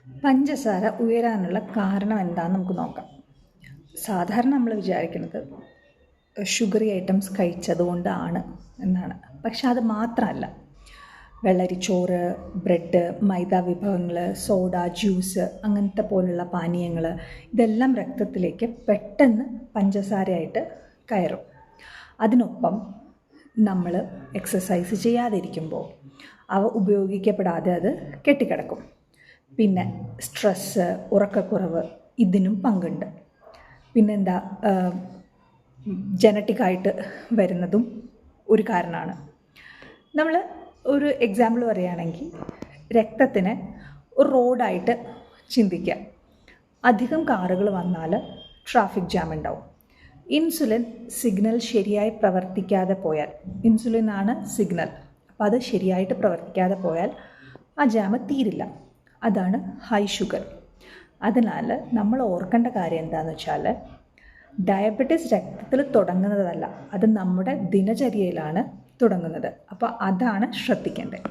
പഞ്ചസാര ഉയരാനുള്ള കാരണം എന്താണെന്ന് നമുക്ക് നോക്കാം. സാധാരണ നമ്മൾ വിചാരിക്കുന്നത് ഷുഗറി ഐറ്റംസ് കഴിച്ചതുകൊണ്ടാണ് എന്നാണ്. പക്ഷെ അത് മാത്രമല്ല. വെള്ളരിച്ചോറ്, ബ്രെഡ്, മൈദ വിഭവങ്ങൾ, സോഡ, ജ്യൂസ് അങ്ങനത്തെ പോലുള്ള പാനീയങ്ങൾ ഇതെല്ലാം രക്തത്തിലേക്ക് പെട്ടെന്ന് പഞ്ചസാരയായിട്ട് കയറും. അതിനൊപ്പം നമ്മൾ എക്സസൈസ് ചെയ്യാതിരിക്കുമ്പോൾ അവ ഉപയോഗിക്കപ്പെടാതെ അത് കെട്ടിക്കിടക്കും. പിന്നെ സ്ട്രെസ്സ്, ഉറക്കക്കുറവ് ഇതിനും പങ്കുണ്ട്. പിന്നെന്താ, ജനറ്റിക്കായിട്ട് വരുന്നതും ഒരു കാരണമാണ്. നമ്മൾ ഒരു എക്സാമ്പിൾ പറയുകയാണെങ്കിൽ രക്തത്തിനെ ഒരു റോഡായിട്ട് ചിന്തിക്കുക. അധികം കാറുകൾ വന്നാൽ ട്രാഫിക് ജാം ഉണ്ടാവും. ഇൻസുലിൻ സിഗ്നൽ ശരിയായി പ്രവർത്തിക്കാതെ പോയാൽ, ഇൻസുലിനാണ് സിഗ്നൽ, അപ്പോൾ അത് ശരിയായിട്ട് പ്രവർത്തിക്കാതെ പോയാൽ ആ ജാം തീരില്ല. അതാണ് ഹൈ ഷുഗർ. അതിനാൽ നമ്മൾ ഓർക്കേണ്ട കാര്യം എന്താണെന്ന് വെച്ചാൽ, ഡയബറ്റീസ് രക്തത്തിൽ തുടങ്ങുന്നതല്ല, അത് നമ്മുടെ ദിനചര്യയിലാണ് തുടങ്ങുന്നത്. അപ്പോൾ അതാണ് ശ്രദ്ധിക്കേണ്ടത്.